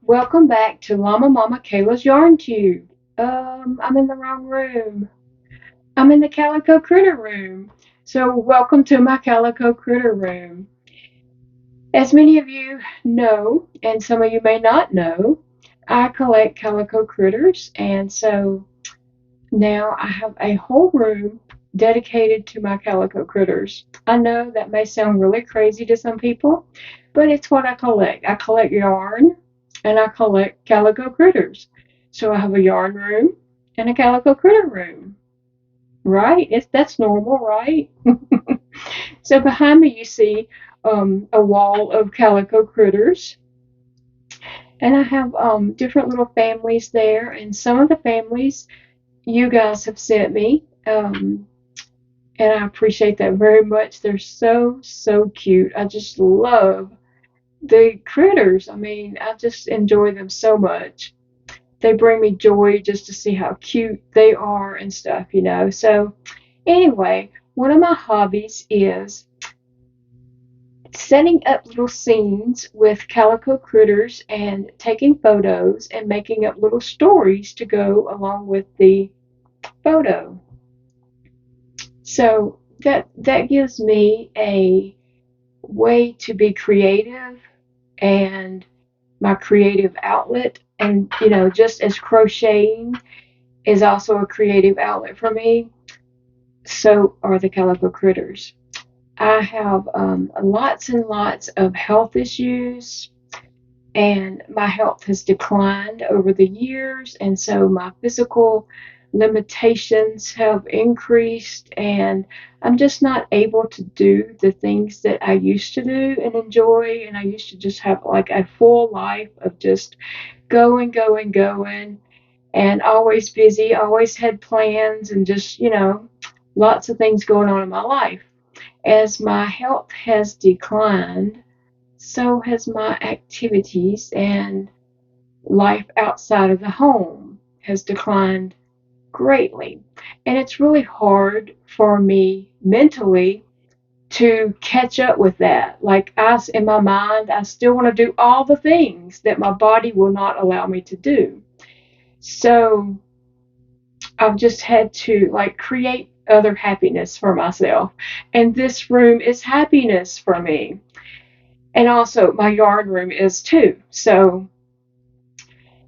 Welcome back to Llama Mama Kayla's Yarn Tube. I'm in the wrong room. I'm in the Calico Critter room. So welcome to my Calico Critter room. As many of you know, and some of you may not know, I collect Calico Critters, and so now I have a whole room dedicated to my Calico Critters. I know that may sound really crazy to some people, but it's what I collect. I collect yarn and I collect Calico Critters. So I have a yarn room and a Calico Critter room. Right? That's normal, right? So behind me you see a wall of Calico Critters. And I have different little families there, and some of the families you guys have sent me. And I appreciate that very much. They're so, so cute. I just love the critters. I mean, I just enjoy them so much. They bring me joy just to see how cute they are and stuff. So, anyway, one of my hobbies is setting up little scenes with Calico Critters and taking photos and making up little stories to go along with the photo. So that gives me a way to be creative and my creative outlet. And just as crocheting is also a creative outlet for me, so are the Calico Critters. I have lots and lots of health issues, and my health has declined over the years, and so my physical limitations have increased, and I'm just not able to do the things that I used to do and enjoy. And I used to just have like a full life of just going, going, going, and always busy, always had plans, and just lots of things going on in my life. As my health has declined, so has my activities, and life outside of the home has declined greatly. And it's really hard for me mentally to catch up with that. Like, in my mind, I still want to do all the things that my body will not allow me to do. So I've just had to like create other happiness for myself. And this room is happiness for me. And also my yard room is too. So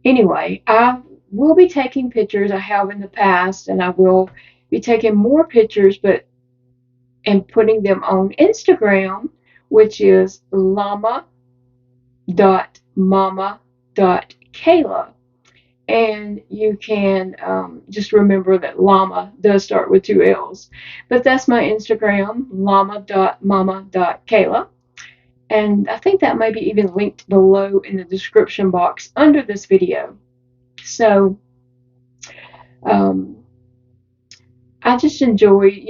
anyway, I will be taking pictures. I have in the past, and I will be taking more pictures, and putting them on Instagram, which is llama.mama.kayla. And you can just remember that llama does start with two L's. But that's my Instagram, llama.mama.kayla. And I think that may be even linked below in the description box under this video. So I just enjoy,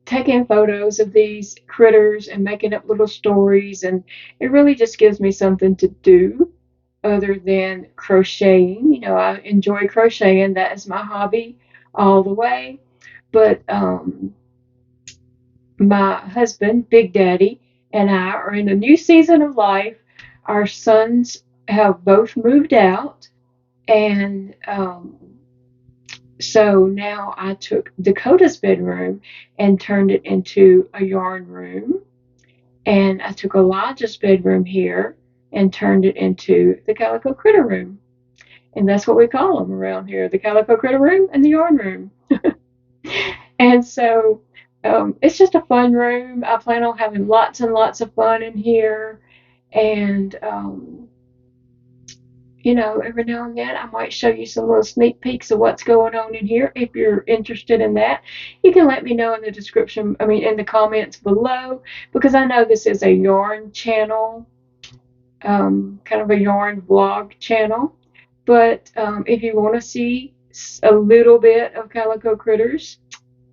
taking photos of these critters and making up little stories. And it really just gives me something to do other than crocheting. I enjoy crocheting. That is my hobby all the way. But my husband, Big Daddy, and I are in a new season of life. Our sons have both moved out, and so now I took Dakota's bedroom and turned it into a yarn room. And I took Elijah's bedroom here and turned it into the Calico Critter room. And that's what we call them around here, the Calico Critter room and the yarn room. And so it's just a fun room. I plan on having lots and lots of fun in here. And every now and then I might show you some little sneak peeks of what's going on in here. If you're interested in that, you can let me know in the description, in the comments below, because I know this is a yarn channel, kind of a yarn vlog channel. But if you want to see a little bit of Calico Critters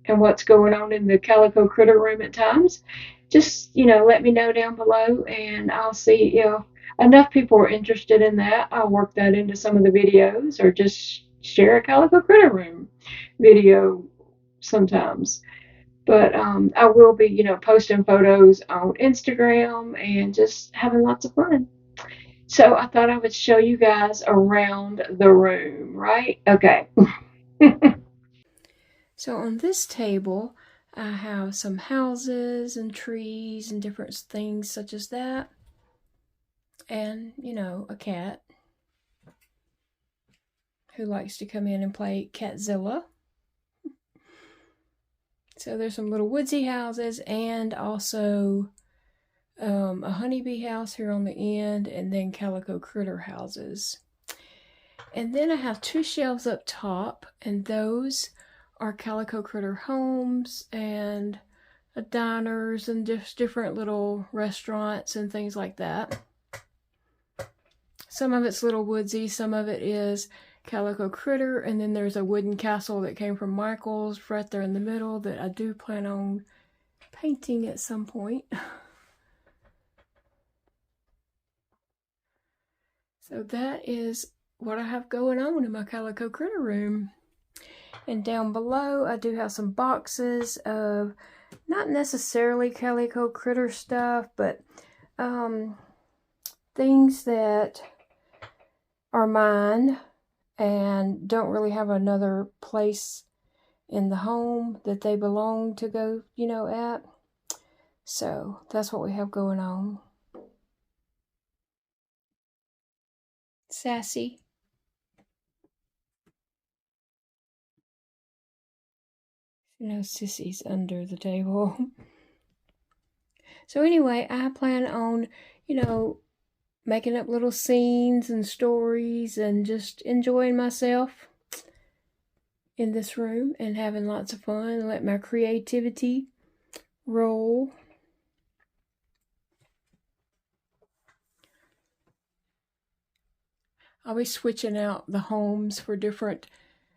and what's going on in the Calico Critter room at times, just, let me know down below, and I'll see if enough people are interested in that. I'll work that into some of the videos, or just share a Calico Critter room video sometimes. But I will be, posting photos on Instagram and just having lots of fun. So I thought I would show you guys around the room, right? Okay. So on this table, I have some houses and trees and different things such as that. And, you know, a cat who likes to come in and play Catzilla. So there's some little woodsy houses and also a honeybee house here on the end, and then Calico Critter houses. And then I have two shelves up top, and those are Calico Critter homes and diners and just different little restaurants and things like that. Some of it's little woodsy, some of it is Calico Critter, and then there's a wooden castle that came from Michael's right there in the middle that I do plan on painting at some point. So that is what I have going on in my Calico Critter room. And down below I do have some boxes of not necessarily Calico Critter stuff, but things that are mine and don't really have another place in the home that they belong to go, you know, at. So that's what we have going on. Sassy. You know, Sissy's under the table. So anyway, I plan on, you know, making up little scenes and stories and just enjoying myself in this room and having lots of fun and let my creativity roll. I'll be switching out the homes for different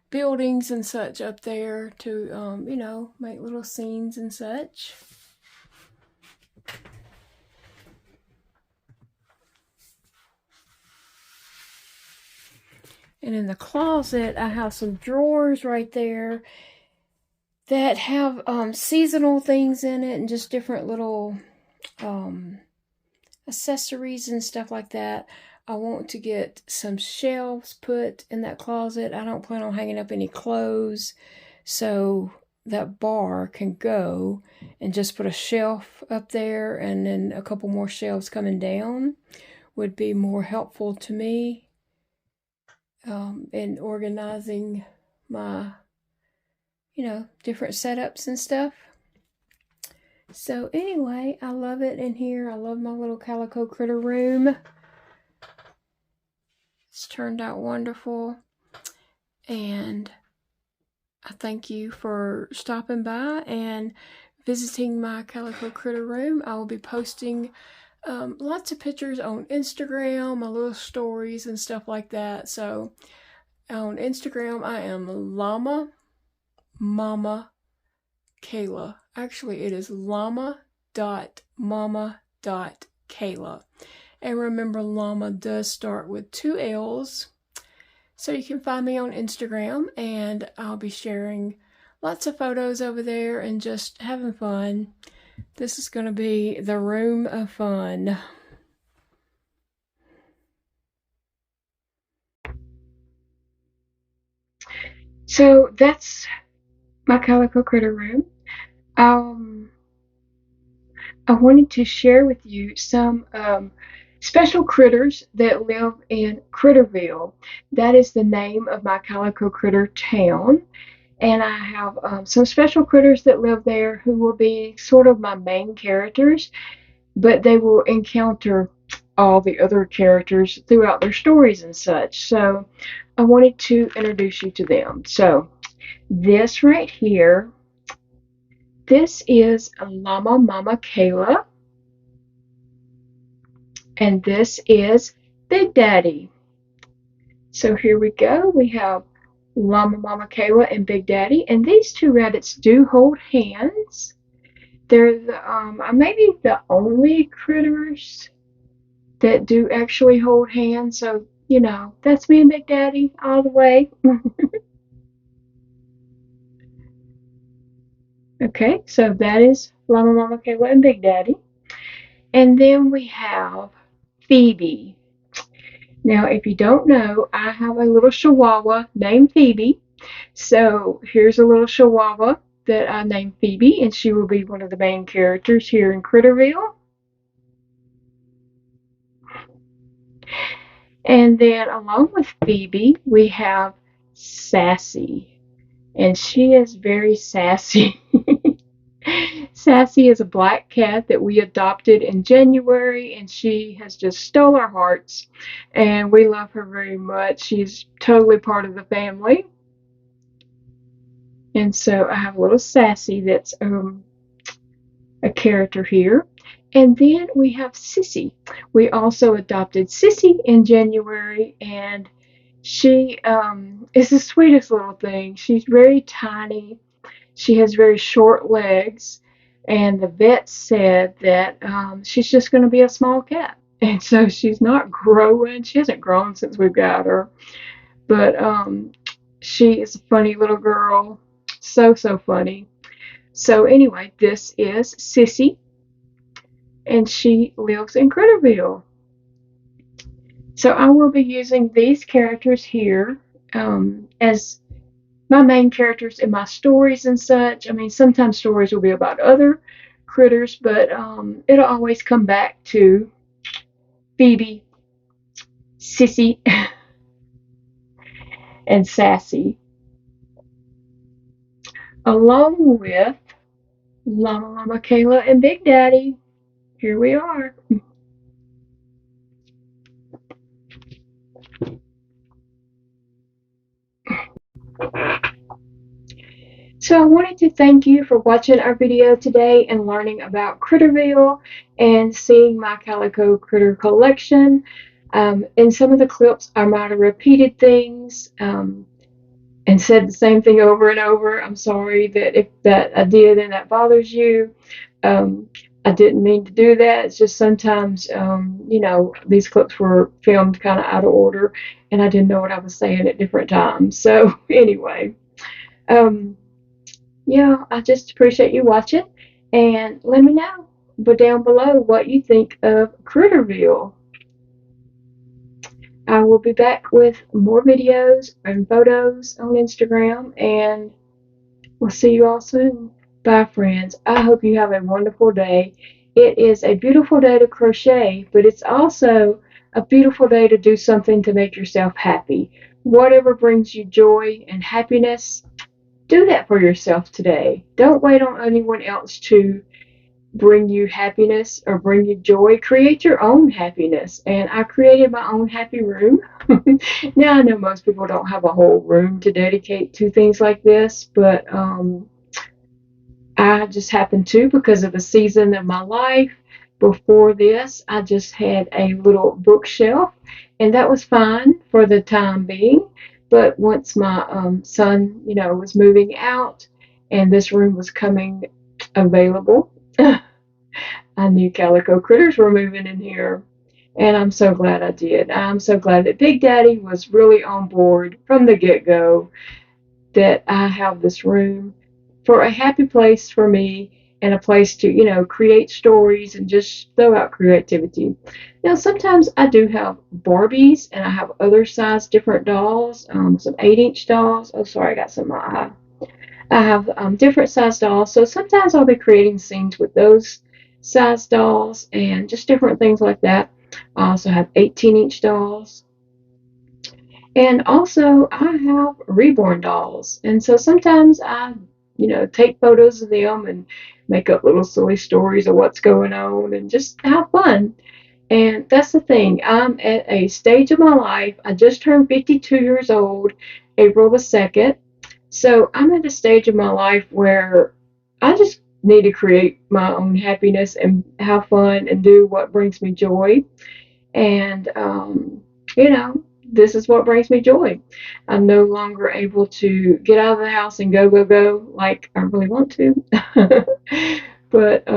buildings and such up there to, you know, make little scenes and such. And in the closet, I have some drawers right there that have seasonal things in it and just different little accessories and stuff like that. I want to get some shelves put in that closet. I don't plan on hanging up any clothes, so that bar can go, and just put a shelf up there and then a couple more shelves coming down would be more helpful to me in organizing my, you know, different setups and stuff. So anyway, I love it in here. I love my little Calico Critter room. It's turned out wonderful. And I thank you for stopping by and visiting my Calico Critter room. I will be posting lots of pictures on Instagram, my little stories and stuff like that. So on Instagram, I am llamamamakayla. Actually, it is llama.mama.kayla. And remember, llama does start with 2 L's. So you can find me on Instagram, and I'll be sharing lots of photos over there and just having fun. This is going to be the room of fun. So that's my Calico Critter room. I wanted to share with you some special critters that live in Critterville. That is the name of my Calico Critter town. And I have some special critters that live there who will be sort of my main characters, but they will encounter all the other characters throughout their stories and such. So I wanted to introduce you to them. So this right here, this is Llama Mama Kayla, and this is Big Daddy. So here we go. We have Llama Mama Kayla and Big Daddy, and these two rabbits do hold hands. They're maybe the only critters that do actually hold hands. So, you know, that's me and Big Daddy all the way. Okay, so that is Llama Mama Kayla and Big Daddy. And then we have Phoebe. Now, if you don't know, I have a little chihuahua named Phoebe. So here's a little chihuahua that I named Phoebe, and she will be one of the main characters here in Critterville. And then along with Phoebe, we have Sassy, and she is very sassy. Sassy is a black cat that we adopted in January, and she has just stole our hearts, and we love her very much. She's totally part of the family. And so I have a little Sassy that's a character here. And then we have Sissy. We also adopted Sissy in January, and she is the sweetest little thing. She's very tiny. She has very short legs, and the vet said that she's just going to be a small cat. And so she's not growing. She hasn't grown since we've got her. But she is a funny little girl. So, so funny. So, anyway, this is Sissy, and she lives in Critterville. So, I will be using these characters here as my main characters in my stories and such. I mean, sometimes stories will be about other critters, but it'll always come back to Phoebe, Sissy, and Sassy, along with llamamamakayla and Big Daddy. Here we are. So I wanted to thank you for watching our video today and learning about Critterville and seeing my Calico Critter collection. In some of the clips, I might have repeated things and said the same thing over and over. I'm sorry that if that I did and that bothers you. I didn't mean to do that. It's just sometimes, you know, these clips were filmed kind of out of order, and I didn't know what I was saying at different times. So anyway, yeah, I just appreciate you watching, and let me know down below what you think of Critterville. I will be back with more videos and photos on Instagram, and we'll see you all soon. Bye, friends. I hope you have a wonderful day. It is a beautiful day to crochet, but it's also a beautiful day to do something to make yourself happy. Whatever brings you joy and happiness, do that for yourself today. Don't wait on anyone else to bring you happiness or bring you joy. Create your own happiness. And I created my own happy room. Now, I know most people don't have a whole room to dedicate to things like this, but I just happened to because of a season of my life. Before this, I just had a little bookshelf, and that was fine for the time being. But once my son, you know, was moving out and this room was coming available, I knew Calico Critters were moving in here. And I'm so glad I did. I'm so glad that Big Daddy was really on board from the get-go that I have this room for a happy place for me and a place to, you know, create stories and just throw out creativity. Now, sometimes I do have Barbies and I have other size different dolls, some 8-inch dolls. Oh, sorry, I got some in my eye. I have different size dolls, so sometimes I'll be creating scenes with those size dolls and just different things like that. I also have 18-inch dolls. And also, I have reborn dolls. And so sometimes I, you know, take photos of them and make up little silly stories of what's going on and just have fun. And that's the thing. I'm at a stage of my life. I just turned 52 years old, April the 2nd. So I'm at a stage of my life where I just need to create my own happiness and have fun and do what brings me joy. And, you know, this is what brings me joy. I'm no longer able to get out of the house and go, go, go like I really want to. But,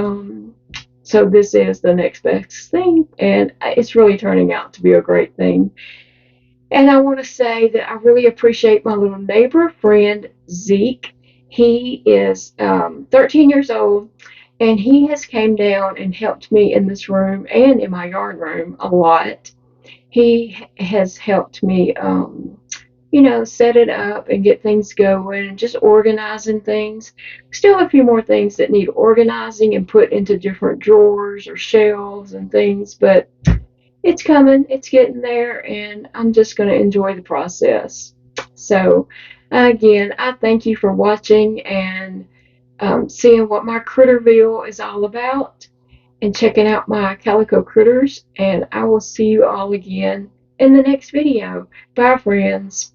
so this is the next best thing, and it's really turning out to be a great thing. And I want to say that I really appreciate my little neighbor friend, Zeke. He is 13 years old, and he has came down and helped me in this room and in my yard room a lot. he has helped me, you know, set it up and get things going and just organizing things. Still a few more things that need organizing and put into different drawers or shelves and things, but it's coming, it's getting there, and I'm just going to enjoy the process. So, again, I thank you for watching and seeing what my Critterville is all about and checking out my Calico Critters. And I will see you all again in the next video. Bye, friends.